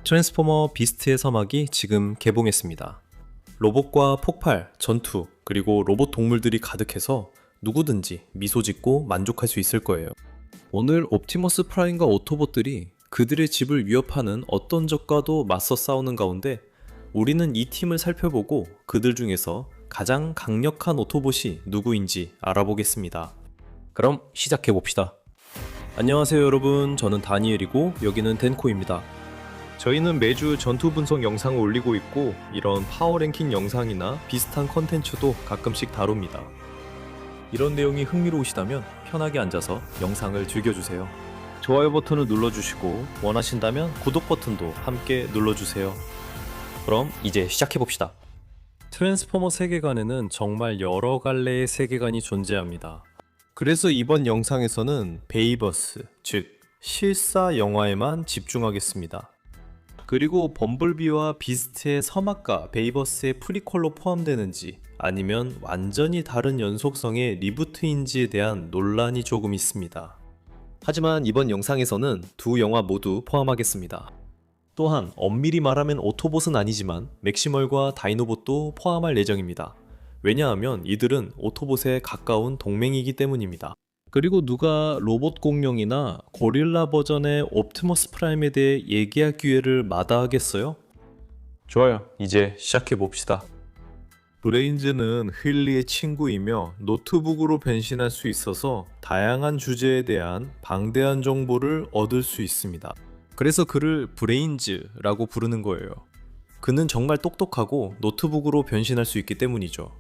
트랜스포머 비스트의 서막이 지금 개봉했습니다. 로봇과 폭발, 전투, 그리고 로봇 동물들이 가득해서 누구든지 미소 짓고 만족할 수 있을 거예요. 오늘 옵티머스 프라임과 오토봇들이 그들의 집을 위협하는 어떤 적과도 맞서 싸우는 가운데 우리는 이 팀을 살펴보고 그들 중에서 가장 강력한 오토봇이 누구인지 알아보겠습니다. 그럼 시작해봅시다. 안녕하세요 여러분, 저는 다니엘이고 여기는 덴코입니다. 저희는 매주 전투 분석 영상을 올리고 있고 이런 파워랭킹 영상이나 비슷한 컨텐츠도 가끔씩 다룹니다. 이런 내용이 흥미로우시다면 편하게 앉아서 영상을 즐겨주세요. 좋아요 버튼을 눌러주시고 원하신다면 구독 버튼도 함께 눌러주세요. 그럼 이제 시작해봅시다. 트랜스포머 세계관에는 정말 여러 갈래의 세계관이 존재합니다. 그래서 이번 영상에서는 베이버스, 즉 실사 영화에만 집중하겠습니다. 그리고 범블비와 비스트의 서막과 베이버스의 프리퀄로 포함되는지 아니면 완전히 다른 연속성의 리부트인지에 대한 논란이 조금 있습니다. 하지만 이번 영상에서는 두 영화 모두 포함하겠습니다. 또한 엄밀히 말하면 오토봇은 아니지만 맥시멀과 다이노봇도 포함할 예정입니다. 왜냐하면 이들은 오토봇에 가까운 동맹이기 때문입니다. 그리고 누가 로봇 공룡이나 고릴라 버전의 옵티머스 프라임에 대해 얘기할 기회를 마다하겠어요? 좋아요, 이제 시작해봅시다. 브레인즈는 휠리의 친구이며 노트북으로 변신할 수 있어서 다양한 주제에 대한 방대한 정보를 얻을 수 있습니다. 그래서 그를 브레인즈라고 부르는 거예요. 그는 정말 똑똑하고 노트북으로 변신할 수 있기 때문이죠.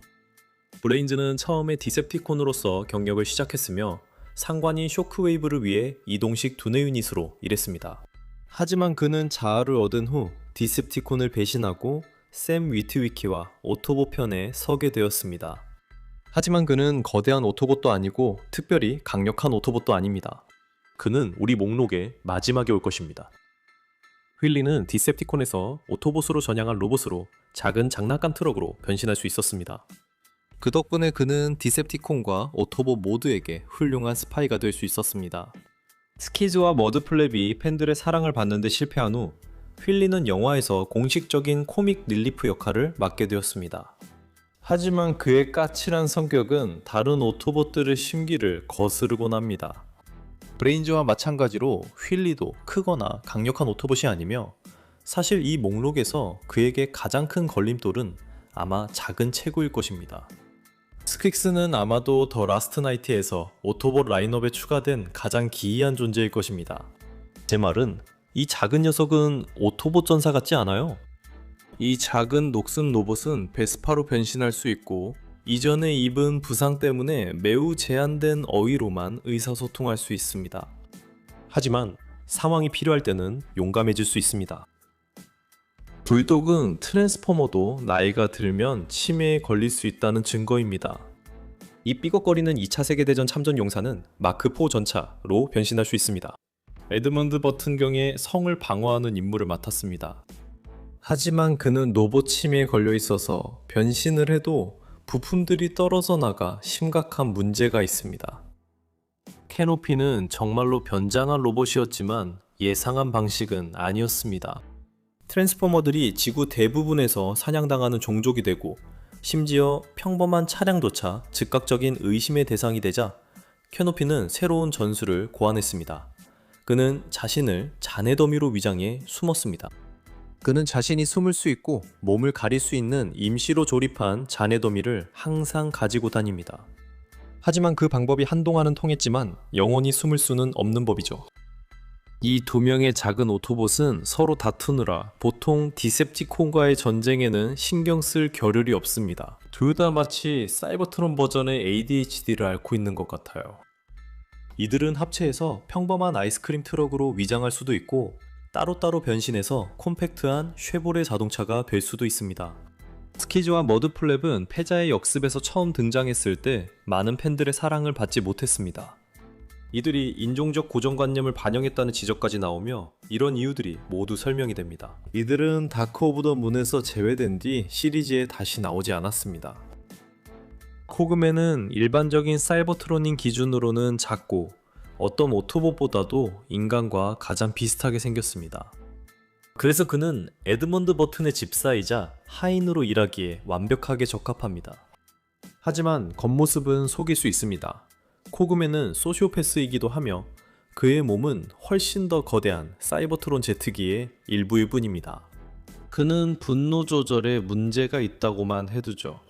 브레인즈는 처음에 디셉티콘으로서 경력을 시작했으며 상관인 쇼크웨이브를 위해 이동식 두뇌 유닛으로 일했습니다. 하지만 그는 자아를 얻은 후 디셉티콘을 배신하고 샘 위트위키와 오토봇 편에 서게 되었습니다. 하지만 그는 거대한 오토봇도 아니고 특별히 강력한 오토봇도 아닙니다. 그는 우리 목록의 마지막에 올 것입니다. 휠리는 디셉티콘에서 오토봇으로 전향한 로봇으로 작은 장난감 트럭으로 변신할 수 있었습니다. 그 덕분에 그는 디셉티콘과 오토봇 모두에게 훌륭한 스파이가 될 수 있었습니다. 스키즈와 머드플랩이 팬들의 사랑을 받는데 실패한 후 휠리는 영화에서 공식적인 코믹 릴리프 역할을 맡게 되었습니다. 하지만 그의 까칠한 성격은 다른 오토봇들의 심기를 거스르곤 합니다. 브레인즈와 마찬가지로 휠리도 크거나 강력한 오토봇이 아니며 사실 이 목록에서 그에게 가장 큰 걸림돌은 아마 작은 체구일 것입니다. 스퀵스는 아마도 더 라스트 나이트에서 오토봇 라인업에 추가된 가장 기이한 존재일 것입니다. 제 말은 이 작은 녀석은 오토봇 전사 같지 않아요? 이 작은 녹슨 로봇은 베스파로 변신할 수 있고 이전에 입은 부상 때문에 매우 제한된 어휘로만 의사소통할 수 있습니다. 하지만 상황이 필요할 때는 용감해질 수 있습니다. 불독은 트랜스포머도 나이가 들면 치매에 걸릴 수 있다는 증거입니다. 이 삐걱거리는 2차 세계대전 참전 용사는 마크4 전차로 변신할 수 있습니다. 에드먼드 버튼경의 성을 방어하는 임무를 맡았습니다. 하지만 그는 로봇 치매에 걸려 있어서 변신을 해도 부품들이 떨어져 나가 심각한 문제가 있습니다. 캐노피는 정말로 변장한 로봇이었지만 예상한 방식은 아니었습니다. 트랜스포머들이 지구 대부분에서 사냥당하는 종족이 되고 심지어 평범한 차량조차 즉각적인 의심의 대상이 되자 캐노피는 새로운 전술을 고안했습니다. 그는 자신을 자네 더미로 위장해 숨었습니다. 그는 자신이 숨을 수 있고 몸을 가릴 수 있는 임시로 조립한 자네 더미를 항상 가지고 다닙니다. 하지만 그 방법이 한동안은 통했지만 영원히 숨을 수는 없는 법이죠. 이 두 명의 작은 오토봇은 서로 다투느라 보통 디셉티콘과의 전쟁에는 신경 쓸 겨를이 없습니다. 둘 다 마치 사이버트론 버전의 ADHD를 앓고 있는 것 같아요. 이들은 합체해서 평범한 아이스크림 트럭으로 위장할 수도 있고 따로따로 변신해서 콤팩트한 쉐보레 자동차가 될 수도 있습니다. 스키즈와 머드플랩은 패자의 역습에서 처음 등장했을 때 많은 팬들의 사랑을 받지 못했습니다. 이들이 인종적 고정관념을 반영했다는 지적까지 나오며 이런 이유들이 모두 설명이 됩니다. 이들은 다크 오브 더 문에서 제외된 뒤 시리즈에 다시 나오지 않았습니다. 코그맨은 일반적인 사이버트론인 기준으로는 작고 어떤 오토봇보다도 인간과 가장 비슷하게 생겼습니다. 그래서 그는 에드먼드 버튼의 집사이자 하인으로 일하기에 완벽하게 적합합니다. 하지만 겉모습은 속일 수 있습니다. 코그맨은 소시오패스이기도 하며 그의 몸은 훨씬 더 거대한 사이버트론 제트기의 일부일 뿐입니다. 그는 분노 조절에 문제가 있다고만 해두죠.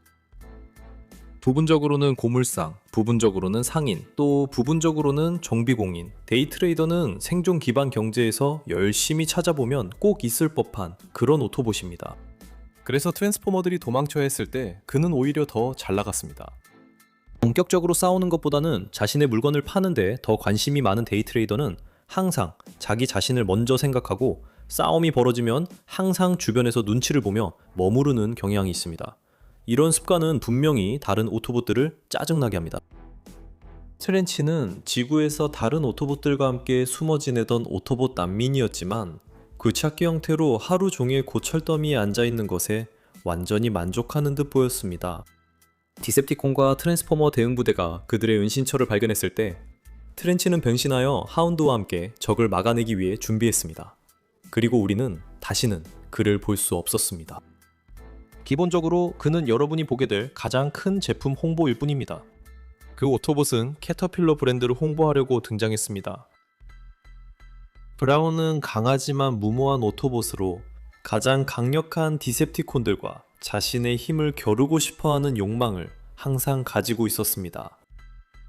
부분적으로는 고물상, 부분적으로는 상인, 또 부분적으로는 정비공인, 데이트레이더는 생존 기반 경제에서 열심히 찾아보면 꼭 있을 법한 그런 오토봇입니다. 그래서 트랜스포머들이 도망쳐야 했을 때 그는 오히려 더 잘 나갔습니다. 본격적으로 싸우는 것보다는 자신의 물건을 파는데 더 관심이 많은 데이트레이더는 항상 자기 자신을 먼저 생각하고 싸움이 벌어지면 항상 주변에서 눈치를 보며 머무르는 경향이 있습니다. 이런 습관은 분명히 다른 오토봇들을 짜증나게 합니다. 트렌치는 지구에서 다른 오토봇들과 함께 숨어 지내던 오토봇 난민이었지만 굴착기 형태로 하루 종일 고철더미에 앉아있는 것에 완전히 만족하는 듯 보였습니다. 디셉티콘과 트랜스포머 대응부대가 그들의 은신처를 발견했을 때 트렌치는 변신하여 하운드와 함께 적을 막아내기 위해 준비했습니다. 그리고 우리는 다시는 그를 볼 수 없었습니다. 기본적으로 그는 여러분이 보게 될 가장 큰 제품 홍보일 뿐입니다. 그 오토봇은 캐터필러 브랜드를 홍보하려고 등장했습니다. 브라운은 강하지만 무모한 오토봇으로 가장 강력한 디셉티콘들과 자신의 힘을 겨루고 싶어하는 욕망을 항상 가지고 있었습니다.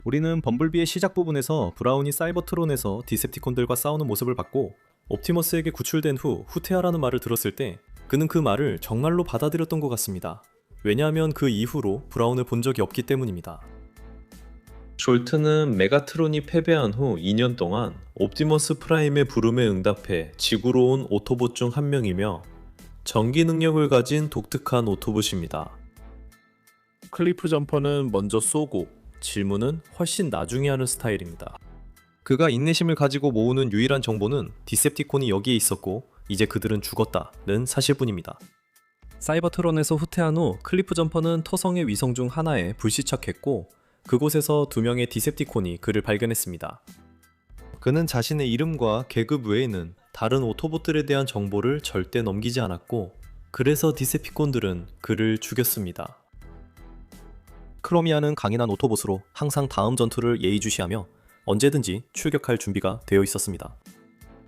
우리는 범블비의 시작 부분에서 브라운이 사이버트론에서 디셉티콘들과 싸우는 모습을 봤고 옵티머스에게 구출된 후 후퇴하라는 말을 들었을 때 그는 그 말을 정말로 받아들였던 것 같습니다. 왜냐하면 그 이후로 브라운을 본 적이 없기 때문입니다. 졸트는 메가트론이 패배한 후 2년 동안 옵티머스 프라임의 부름에 응답해 지구로 온 오토봇 중 한 명이며 전기 능력을 가진 독특한 오토봇입니다. 클리프 점퍼는 먼저 쏘고 질문은 훨씬 나중에 하는 스타일입니다. 그가 인내심을 가지고 모으는 유일한 정보는 디셉티콘이 여기에 있었고 이제 그들은 죽었다는 사실뿐입니다. 사이버트론에서 후퇴한 후 클리프 점퍼는 토성의 위성 중 하나에 불시착했고 그곳에서 2명의 디셉티콘이 그를 발견했습니다. 그는 자신의 이름과 계급 외에는 다른 오토봇들에 대한 정보를 절대 넘기지 않았고 그래서 디셉티콘들은 그를 죽였습니다. 크로미아는 강인한 오토봇으로 항상 다음 전투를 예의주시하며 언제든지 출격할 준비가 되어 있었습니다.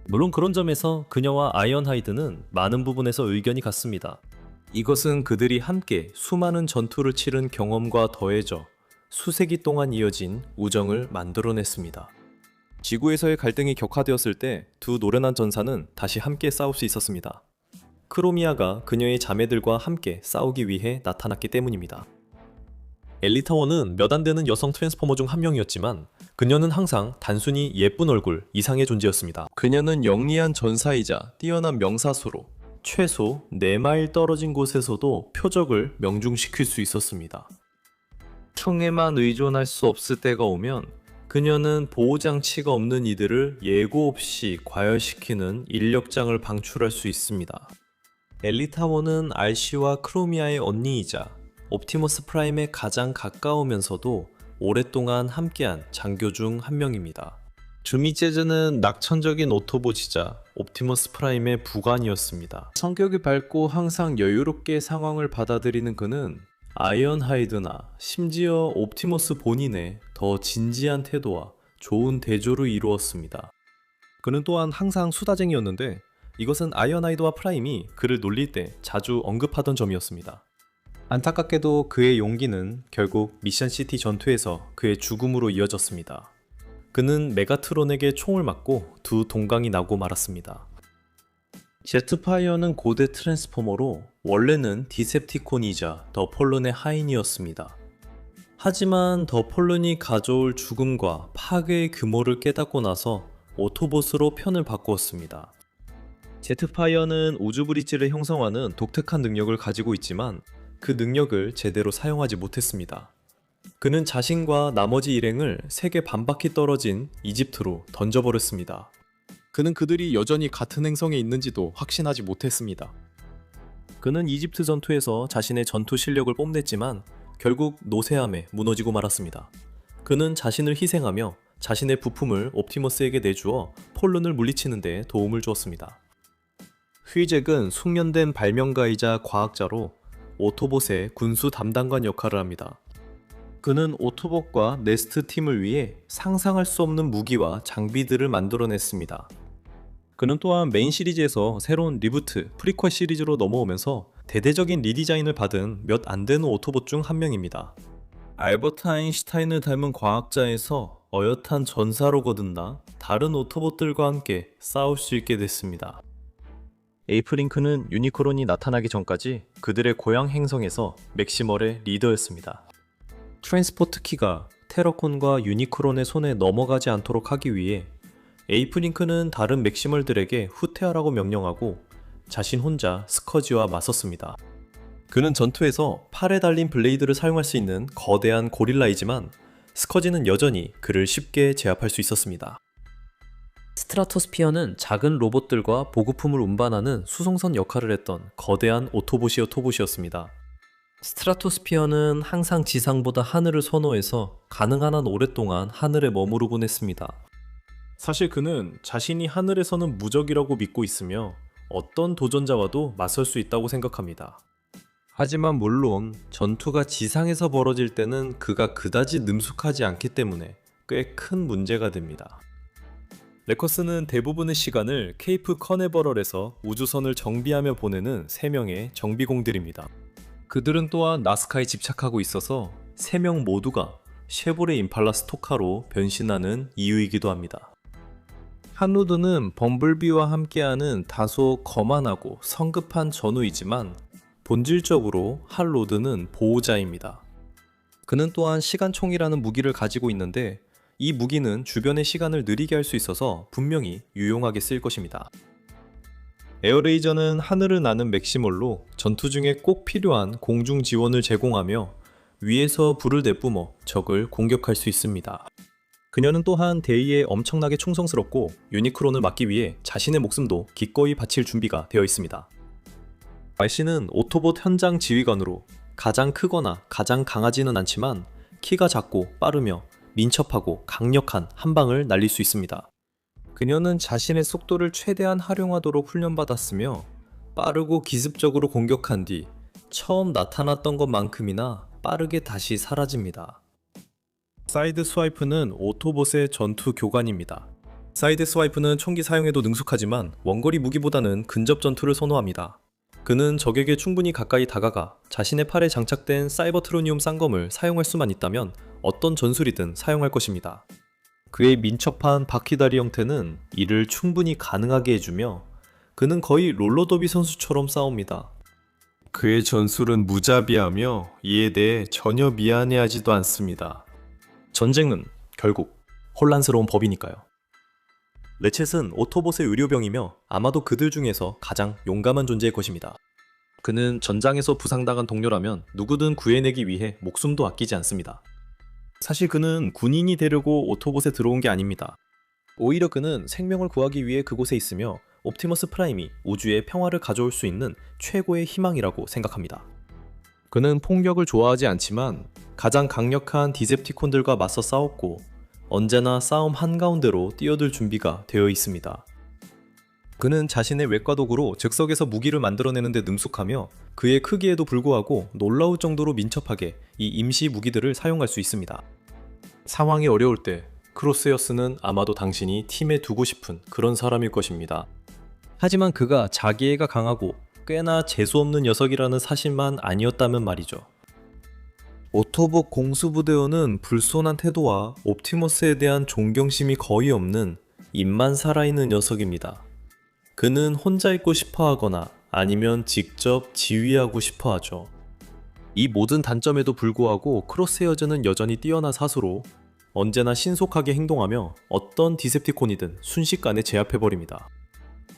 물론 그런 점에서 그녀와 아이언하이드는 많은 부분에서 의견이 같습니다. 이것은 그들이 함께 수많은 전투를 치른 경험과 더해져 수세기 동안 이어진 우정을 만들어냈습니다. 지구에서의 갈등이 격화되었을 때 두 노련한 전사는 다시 함께 싸울 수 있었습니다. 크로미아가 그녀의 자매들과 함께 싸우기 위해 나타났기 때문입니다. 엘리타원은 몇 안 되는 여성 트랜스포머 중 한 명이었지만 그녀는 항상 단순히 예쁜 얼굴 이상의 존재였습니다. 그녀는 영리한 전사이자 뛰어난 명사수로 최소 4마일 떨어진 곳에서도 표적을 명중시킬 수 있었습니다. 총에만 의존할 수 없을 때가 오면 그녀는 보호장치가 없는 이들을 예고 없이 과열시키는 인력장을 방출할 수 있습니다. 엘리타원은 RC와 크로미아의 언니이자 옵티머스 프라임에 가장 가까우면서도 오랫동안 함께한 장교 중 한 명입니다. 주미 재즈는 낙천적인 오토봇이자 옵티머스 프라임의 부관이었습니다. 성격이 밝고 항상 여유롭게 상황을 받아들이는 그는 아이언하이드나 심지어 옵티머스 본인의 더 진지한 태도와 좋은 대조를 이루었습니다. 그는 또한 항상 수다쟁이였는데 이것은 아이언하이드와 프라임이 그를 놀릴 때 자주 언급하던 점이었습니다. 안타깝게도 그의 용기는 결국 미션시티 전투에서 그의 죽음으로 이어졌습니다. 그는 메가트론에게 총을 맞고 두 동강이 나고 말았습니다. 제트파이어는 고대 트랜스포머로 원래는 디셉티콘이자 더 폴론의 하인이었습니다. 하지만 더 폴론이 가져올 죽음과 파괴의 규모를 깨닫고 나서 오토봇으로 편을 바꾸었습니다. 제트파이어는 우주 브릿지를 형성하는 독특한 능력을 가지고 있지만 그 능력을 제대로 사용하지 못했습니다. 그는 자신과 나머지 일행을 세계 반바퀴 떨어진 이집트로 던져버렸습니다. 그는 그들이 여전히 같은 행성에 있는지도 확신하지 못했습니다. 그는 이집트 전투에서 자신의 전투 실력을 뽐냈지만 결국 노세함에 무너지고 말았습니다. 그는 자신을 희생하며 자신의 부품을 옵티머스에게 내주어 폴론을 물리치는 데 도움을 주었습니다. 휘잭은 숙련된 발명가이자 과학자로 오토봇의 군수 담당관 역할을 합니다. 그는 오토봇과 네스트 팀을 위해 상상할 수 없는 무기와 장비들을 만들어냈습니다. 그는 또한 메인 시리즈에서 새로운 리부트, 프리퀄 시리즈로 넘어오면서 대대적인 리디자인을 받은 몇 안 되는 오토봇 중 한 명입니다. 알버트 아인슈타인을 닮은 과학자에서 어엿한 전사로 거듭나 다른 오토봇들과 함께 싸울 수 있게 됐습니다. 에이프링크는 유니크론이 나타나기 전까지 그들의 고향 행성에서 맥시멀의 리더였습니다. 트랜스포트 키가 테러콘과 유니크론의 손에 넘어가지 않도록 하기 위해 에이프링크는 다른 맥시멀들에게 후퇴하라고 명령하고 자신 혼자 스커지와 맞섰습니다. 그는 전투에서 팔에 달린 블레이드를 사용할 수 있는 거대한 고릴라이지만 스커지는 여전히 그를 쉽게 제압할 수 있었습니다. 스트라토스피어는 작은 로봇들과 보급품을 운반하는 수송선 역할을 했던 거대한 오토봇이었습니다. 스트라토스피어는 항상 지상보다 하늘을 선호해서 가능한 한 오랫동안 하늘에 머무르곤 했습니다. 사실 그는 자신이 하늘에서는 무적이라고 믿고 있으며 어떤 도전자와도 맞설 수 있다고 생각합니다. 하지만 물론 전투가 지상에서 벌어질 때는 그가 그다지 능숙하지 않기 때문에 꽤 큰 문제가 됩니다. 레커스는 대부분의 시간을 케이프 커네버럴에서 우주선을 정비하며 보내는 3명의 정비공들입니다. 그들은 또한 나스카에 집착하고 있어서 3명 모두가 쉐보레 임팔라 스토카로 변신하는 이유이기도 합니다. 한로드는 범블비와 함께하는 다소 거만하고 성급한 전우이지만 본질적으로 한로드는 보호자입니다. 그는 또한 시간총이라는 무기를 가지고 있는데 이 무기는 주변의 시간을 느리게 할 수 있어서 분명히 유용하게 쓰일 것입니다. 에어레이저는 하늘을 나는 맥시멀로 전투 중에 꼭 필요한 공중 지원을 제공하며 위에서 불을 내뿜어 적을 공격할 수 있습니다. 그녀는 또한 대의에 엄청나게 충성스럽고 유니크론을 막기 위해 자신의 목숨도 기꺼이 바칠 준비가 되어 있습니다. 말씨는 오토봇 현장 지휘관으로 가장 크거나 가장 강하지는 않지만 키가 작고 빠르며 민첩하고 강력한 한방을 날릴 수 있습니다. 그녀는 자신의 속도를 최대한 활용하도록 훈련받았으며 빠르고 기습적으로 공격한 뒤 처음 나타났던 것만큼이나 빠르게 다시 사라집니다. 사이드 스와이프는 오토봇의 전투 교관입니다. 사이드 스와이프는 총기 사용에도 능숙하지만 원거리 무기보다는 근접 전투를 선호합니다. 그는 적에게 충분히 가까이 다가가 자신의 팔에 장착된 사이버트로니움 쌍검을 사용할 수만 있다면 어떤 전술이든 사용할 것입니다. 그의 민첩한 바퀴다리 형태는 이를 충분히 가능하게 해주며 그는 거의 롤러더비 선수처럼 싸웁니다. 그의 전술은 무자비하며 이에 대해 전혀 미안해하지도 않습니다. 전쟁은 결국 혼란스러운 법이니까요. 레쳇은 오토봇의 의료병이며 아마도 그들 중에서 가장 용감한 존재일 것입니다. 그는 전장에서 부상당한 동료라면 누구든 구해내기 위해 목숨도 아끼지 않습니다. 사실 그는 군인이 되려고 오토봇에 들어온 게 아닙니다. 오히려 그는 생명을 구하기 위해 그곳에 있으며 옵티머스 프라임이 우주의 평화를 가져올 수 있는 최고의 희망이라고 생각합니다. 그는 폭력을 좋아하지 않지만 가장 강력한 디셉티콘들과 맞서 싸웠고 언제나 싸움 한가운데로 뛰어들 준비가 되어 있습니다. 그는 자신의 외과 도구로 즉석에서 무기를 만들어내는 데 능숙하며 그의 크기에도 불구하고 놀라울 정도로 민첩하게 이 임시 무기들을 사용할 수 있습니다. 상황이 어려울 때 크로스에어스는 아마도 당신이 팀에 두고 싶은 그런 사람일 것입니다. 하지만 그가 자기애가 강하고 꽤나 재수없는 녀석이라는 사실만 아니었다면 말이죠. 오토봇 공수부대원은 불손한 태도와 옵티머스에 대한 존경심이 거의 없는 입만 살아있는 녀석입니다. 그는 혼자 있고 싶어 하거나 아니면 직접 지휘하고 싶어 하죠. 이 모든 단점에도 불구하고 크로스헤어즈는 여전히 뛰어난 사수로 언제나 신속하게 행동하며 어떤 디셉티콘이든 순식간에 제압해버립니다.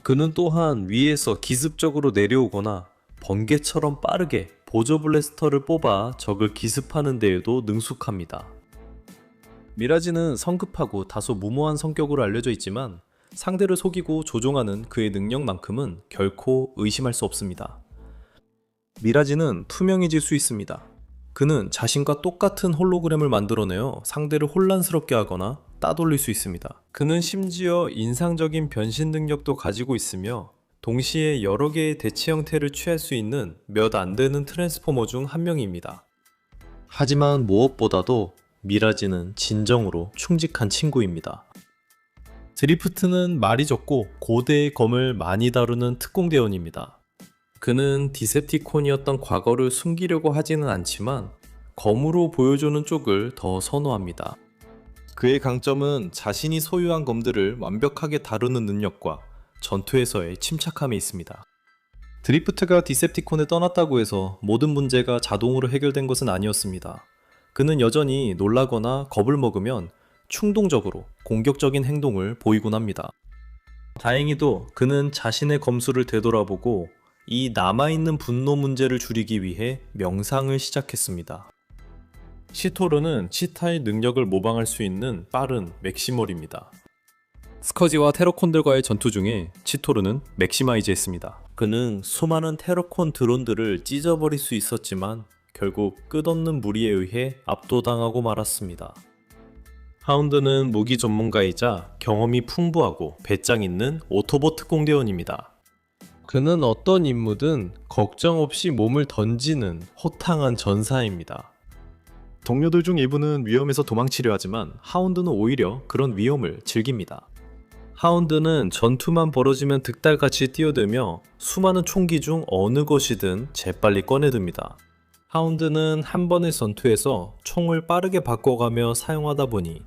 그는 또한 위에서 기습적으로 내려오거나 번개처럼 빠르게 보조 블래스터를 뽑아 적을 기습하는 데에도 능숙합니다. 미라지는 성급하고 다소 무모한 성격으로 알려져 있지만 상대를 속이고 조종하는 그의 능력만큼은 결코 의심할 수 없습니다. 미라지는 투명해질 수 있습니다. 그는 자신과 똑같은 홀로그램을 만들어내어 상대를 혼란스럽게 하거나 따돌릴 수 있습니다. 그는 심지어 인상적인 변신 능력도 가지고 있으며 동시에 여러 개의 대치 형태를 취할 수 있는 몇 안 되는 트랜스포머 중 한 명입니다. 하지만 무엇보다도 미라지는 진정으로 충직한 친구입니다. 드리프트는 말이 적고 고대의 검을 많이 다루는 특공대원입니다. 그는 디셉티콘이었던 과거를 숨기려고 하지는 않지만 검으로 보여주는 쪽을 더 선호합니다. 그의 강점은 자신이 소유한 검들을 완벽하게 다루는 능력과 전투에서의 침착함이 있습니다. 드리프트가 디셉티콘을 떠났다고 해서 모든 문제가 자동으로 해결된 것은 아니었습니다. 그는 여전히 놀라거나 겁을 먹으면 충동적으로 공격적인 행동을 보이곤 합니다. 다행히도 그는 자신의 검수를 되돌아보고 이 남아있는 분노 문제를 줄이기 위해 명상을 시작했습니다. 시토르는 치타의 능력을 모방할 수 있는 빠른 맥시멀입니다. 스커지와 테러콘들과의 전투 중에 치토르는 맥시마이즈했습니다. 그는 수많은 테러콘 드론들을 찢어버릴 수 있었지만 결국 끝없는 무리에 의해 압도당하고 말았습니다. 하운드는 무기 전문가이자 경험이 풍부하고 배짱 있는 오토봇 특공대원입니다. 그는 어떤 임무든 걱정 없이 몸을 던지는 호탕한 전사입니다. 동료들 중 일부는 위험에서 도망치려 하지만 하운드는 오히려 그런 위험을 즐깁니다. 하운드는 전투만 벌어지면 득달같이 뛰어들며 수많은 총기 중 어느 것이든 재빨리 꺼내듭니다. 하운드는 한 번의 전투에서 총을 빠르게 바꿔가며 사용하다 보니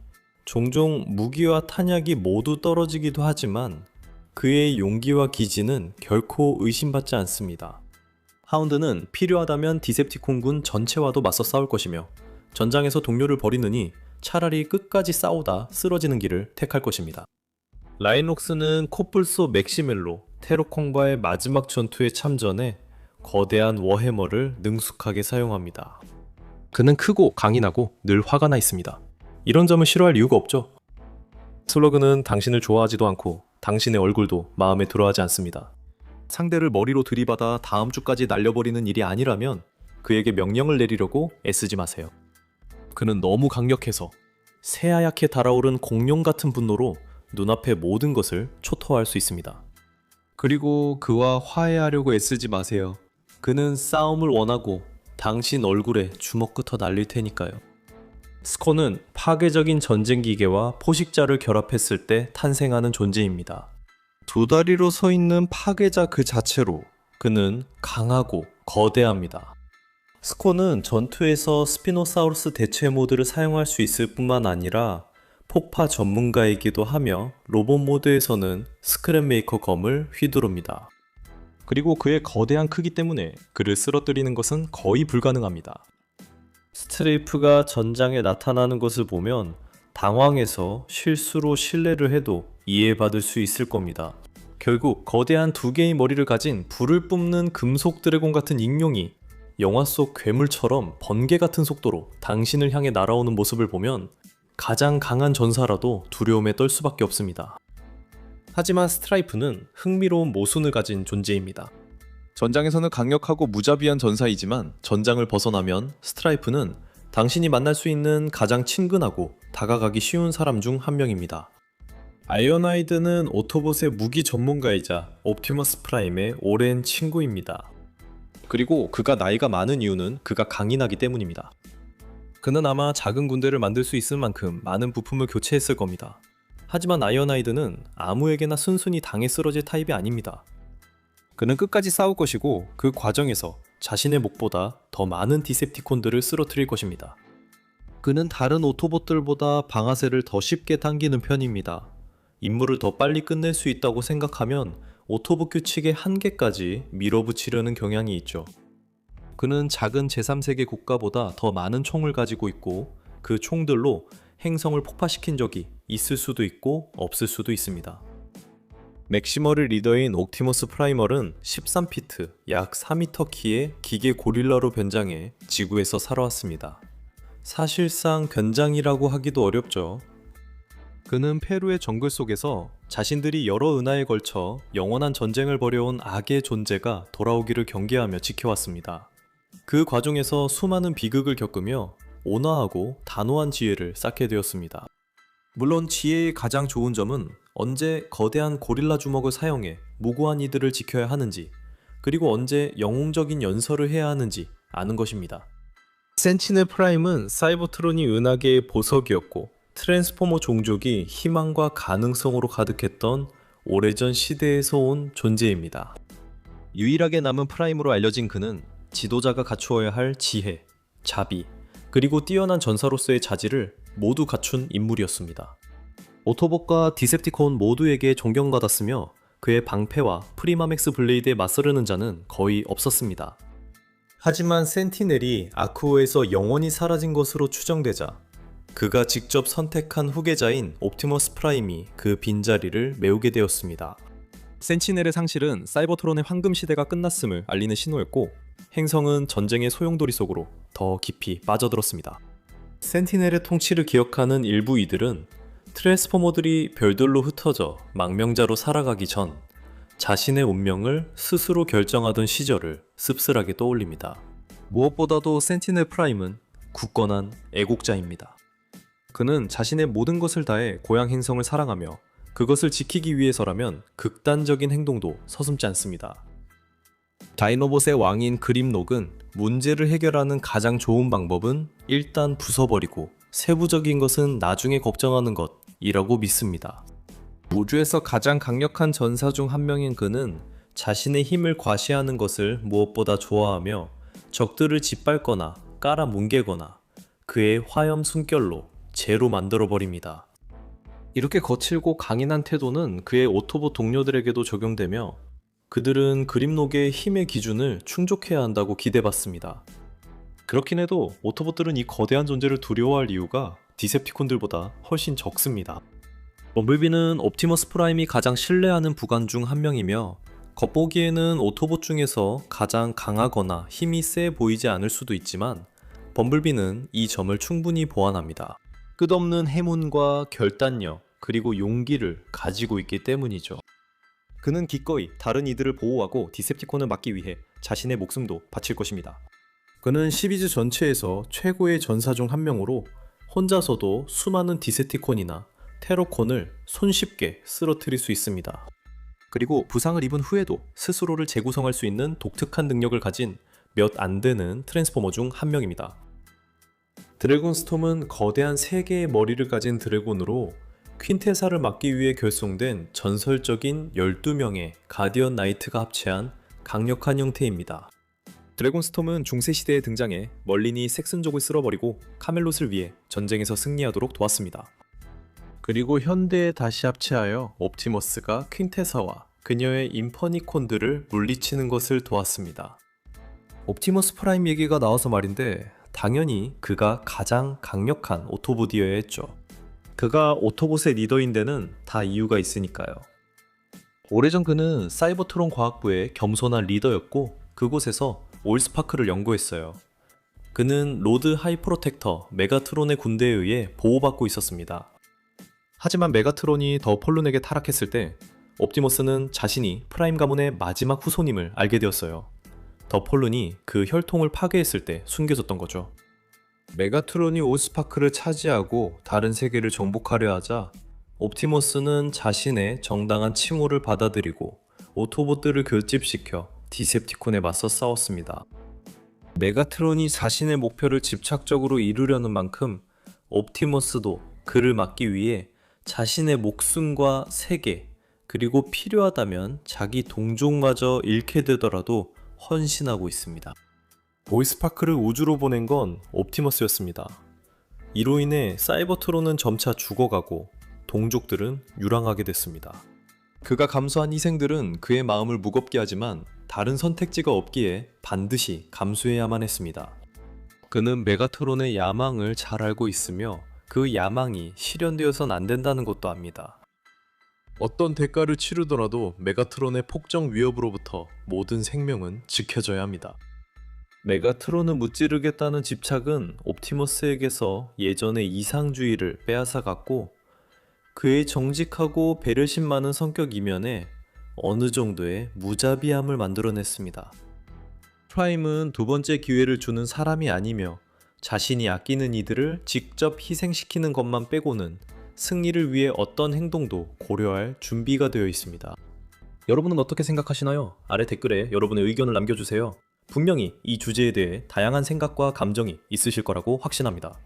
종종 무기와 탄약이 모두 떨어지기도 하지만 그의 용기와 기지는 결코 의심받지 않습니다. 하운드는 필요하다면 디셉티콘군 전체와도 맞서 싸울 것이며 전장에서 동료를 버리느니 차라리 끝까지 싸우다 쓰러지는 길을 택할 것입니다. 라인록스는 코뿔소 맥시멜로 테러콘과의 마지막 전투에 참전해 거대한 워해머를 능숙하게 사용합니다. 그는 크고 강인하고 늘 화가 나 있습니다. 이런 점을 싫어할 이유가 없죠. 슬러그는 당신을 좋아하지도 않고 당신의 얼굴도 마음에 들어하지 않습니다. 상대를 머리로 들이받아 다음 주까지 날려버리는 일이 아니라면 그에게 명령을 내리려고 애쓰지 마세요. 그는 너무 강력해서 새하얗게 달아오른 공룡 같은 분노로 눈앞의 모든 것을 초토화할 수 있습니다. 그리고 그와 화해하려고 애쓰지 마세요. 그는 싸움을 원하고 당신 얼굴에 주먹부터 날릴 테니까요. 스코는 파괴적인 전쟁 기계와 포식자를 결합했을 때 탄생하는 존재입니다. 두 다리로 서 있는 파괴자 그 자체로 그는 강하고 거대합니다. 스코는 전투에서 스피노사우루스 대체 모드를 사용할 수 있을 뿐만 아니라 폭파 전문가이기도 하며 로봇 모드에서는 스크랩 메이커 검을 휘두릅니다. 그리고 그의 거대한 크기 때문에 그를 쓰러뜨리는 것은 거의 불가능합니다. 스트레이프가 전장에 나타나는 것을 보면 당황해서 실수로 신뢰를 해도 이해받을 수 있을 겁니다. 결국 거대한 두 개의 머리를 가진 불을 뿜는 금속 드래곤 같은 익룡이 영화 속 괴물처럼 번개 같은 속도로 당신을 향해 날아오는 모습을 보면 가장 강한 전사라도 두려움에 떨 수밖에 없습니다. 하지만 스트라이프는 흥미로운 모순을 가진 존재입니다. 전장에서는 강력하고 무자비한 전사이지만 전장을 벗어나면 스트라이프는 당신이 만날 수 있는 가장 친근하고 다가가기 쉬운 사람 중 한 명입니다. 아이언하이드는 오토봇의 무기 전문가이자 옵티머스 프라임의 오랜 친구입니다. 그리고 그가 나이가 많은 이유는 그가 강인하기 때문입니다. 그는 아마 작은 군대를 만들 수 있을 만큼 많은 부품을 교체했을 겁니다. 하지만 아이언하이드는 아무에게나 순순히 당해 쓰러질 타입이 아닙니다. 그는 끝까지 싸울 것이고 그 과정에서 자신의 목보다 더 많은 디셉티콘들을 쓰러뜨릴 것입니다. 그는 다른 오토봇들보다 방아쇠를 더 쉽게 당기는 편입니다. 임무를 더 빨리 끝낼 수 있다고 생각하면 오토봇 규칙의 한계까지 밀어붙이려는 경향이 있죠. 그는 작은 제3세계 국가보다 더 많은 총을 가지고 있고 그 총들로 행성을 폭파시킨 적이 있을 수도 있고 없을 수도 있습니다. 맥시멀의 리더인 옵티머스 프라이멀은 13피트, 약 4m 키의 기계 고릴라로 변장해 지구에서 살아왔습니다. 사실상 변장이라고 하기도 어렵죠. 그는 페루의 정글 속에서 자신들이 여러 은하에 걸쳐 영원한 전쟁을 벌여온 악의 존재가 돌아오기를 경계하며 지켜왔습니다. 그 과정에서 수많은 비극을 겪으며 온화하고 단호한 지혜를 쌓게 되었습니다. 물론 지혜의 가장 좋은 점은 언제 거대한 고릴라 주먹을 사용해 무고한 이들을 지켜야 하는지, 그리고 언제 영웅적인 연설을 해야 하는지 아는 것입니다. 센티넬 프라임은 사이버트론이 은하계의 보석이었고 트랜스포머 종족이 희망과 가능성으로 가득했던 오래전 시대에서 온 존재입니다. 유일하게 남은 프라임으로 알려진 그는 지도자가 갖추어야 할 지혜, 자비, 그리고 뛰어난 전사로서의 자질을 모두 갖춘 인물이었습니다. 오토봇과 디셉티콘 모두에게 존경받았으며 그의 방패와 프리마맥스 블레이드에 맞서려는 자는 거의 없었습니다. 하지만 센티넬이 아크호에서 영원히 사라진 것으로 추정되자 그가 직접 선택한 후계자인 옵티머스 프라임이 그 빈자리를 메우게 되었습니다. 센티넬의 상실은 사이버트론의 황금 시대가 끝났음을 알리는 신호였고 행성은 전쟁의 소용돌이 속으로 더 깊이 빠져들었습니다. 센티넬의 통치를 기억하는 일부 이들은 트랜스포머들이 별들로 흩어져 망명자로 살아가기 전 자신의 운명을 스스로 결정하던 시절을 씁쓸하게 떠올립니다. 무엇보다도 센티넬 프라임은 굳건한 애국자입니다. 그는 자신의 모든 것을 다해 고향 행성을 사랑하며 그것을 지키기 위해서라면 극단적인 행동도 서슴지 않습니다. 다이노봇의 왕인 그림록은 문제를 해결하는 가장 좋은 방법은 일단 부숴버리고 세부적인 것은 나중에 걱정하는 것이라고 믿습니다. 우주에서 가장 강력한 전사 중 한 명인 그는 자신의 힘을 과시하는 것을 무엇보다 좋아하며 적들을 짓밟거나 깔아 뭉개거나 그의 화염 숨결로 재로 만들어버립니다. 이렇게 거칠고 강인한 태도는 그의 오토봇 동료들에게도 적용되며 그들은 그림록의 힘의 기준을 충족해야 한다고 기대받습니다. 그렇긴 해도 오토봇들은 이 거대한 존재를 두려워할 이유가 디셉티콘들보다 훨씬 적습니다. 범블비는 옵티머스 프라임이 가장 신뢰하는 부관 중 한 명이며 겉보기에는 오토봇 중에서 가장 강하거나 힘이 세 보이지 않을 수도 있지만 범블비는 이 점을 충분히 보완합니다. 끝없는 해문과 결단력 그리고 용기를 가지고 있기 때문이죠. 그는 기꺼이 다른 이들을 보호하고 디셉티콘을 막기 위해 자신의 목숨도 바칠 것입니다. 그는 시리즈 전체에서 최고의 전사 중 한 명으로 혼자서도 수많은 디셉티콘이나 테러콘을 손쉽게 쓰러뜨릴 수 있습니다. 그리고 부상을 입은 후에도 스스로를 재구성할 수 있는 독특한 능력을 가진 몇 안 되는 트랜스포머 중 한 명입니다. 드래곤 스톰은 거대한 3개의 머리를 가진 드래곤으로 퀸테사를 막기 위해 결성된 전설적인 12명의 가디언 나이트가 합체한 강력한 형태입니다. 드래곤 스톰은 중세시대에 등장해 멀린이 섹슨족을 쓸어버리고 카멜롯을 위해 전쟁에서 승리하도록 도왔습니다. 그리고 현대에 다시 합체하여 옵티머스가 퀸테사와 그녀의 인퍼니콘들을 물리치는 것을 도왔습니다. 옵티머스 프라임 얘기가 나와서 말인데 당연히 그가 가장 강력한 오토봇이어야 했죠. 그가 오토봇의 리더인 데는 다 이유가 있으니까요. 오래전 그는 사이버트론 과학부의 겸손한 리더였고 그곳에서 올스파크를 연구했어요. 그는 로드 하이프로텍터 메가트론의 군대에 의해 보호받고 있었습니다. 하지만 메가트론이 더 폴룬에게 타락했을 때 옵티머스는 자신이 프라임 가문의 마지막 후손임을 알게 되었어요. 더 폴룬이 그 혈통을 파괴했을 때 숨겨졌던 거죠. 메가트론이 올스파크를 차지하고 다른 세계를 정복하려 하자 옵티머스는 자신의 정당한 칭호를 받아들이고 오토봇들을 결집시켜 디셉티콘에 맞서 싸웠습니다. 메가트론이 자신의 목표를 집착적으로 이루려는 만큼 옵티머스도 그를 막기 위해 자신의 목숨과 세계, 그리고 필요하다면 자기 동족마저 잃게 되더라도 헌신하고 있습니다. 올스파크를 우주로 보낸 건 옵티머스였습니다. 이로 인해 사이버트론은 점차 죽어가고 동족들은 유랑하게 됐습니다. 그가 감수한 희생들은 그의 마음을 무겁게 하지만 다른 선택지가 없기에 반드시 감수해야만 했습니다. 그는 메가트론의 야망을 잘 알고 있으며 그 야망이 실현되어선 안 된다는 것도 압니다. 어떤 대가를 치르더라도 메가트론의 폭정 위협으로부터 모든 생명은 지켜져야 합니다. 메가트론을 무찌르겠다는 집착은 옵티머스에게서 예전의 이상주의를 빼앗아갔고 그의 정직하고 배려심 많은 성격 이면에 어느 정도의 무자비함을 만들어냈습니다. 프라임은 두 번째 기회를 주는 사람이 아니며 자신이 아끼는 이들을 직접 희생시키는 것만 빼고는 승리를 위해 어떤 행동도 고려할 준비가 되어 있습니다. 여러분은 어떻게 생각하시나요? 아래 댓글에 여러분의 의견을 남겨주세요. 분명히 이 주제에 대해 다양한 생각과 감정이 있으실 거라고 확신합니다.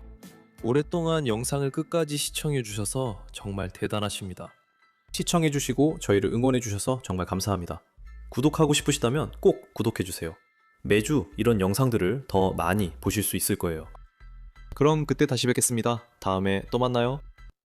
오랫동안 영상을 끝까지 시청해주셔서 정말 대단하십니다. 시청해주시고 저희를 응원해주셔서 정말 감사합니다. 구독하고 싶으시다면 꼭 구독해주세요. 매주 이런 영상들을 더 많이 보실 수 있을 거예요. 그럼 그때 다시 뵙겠습니다. 다음에 또 만나요.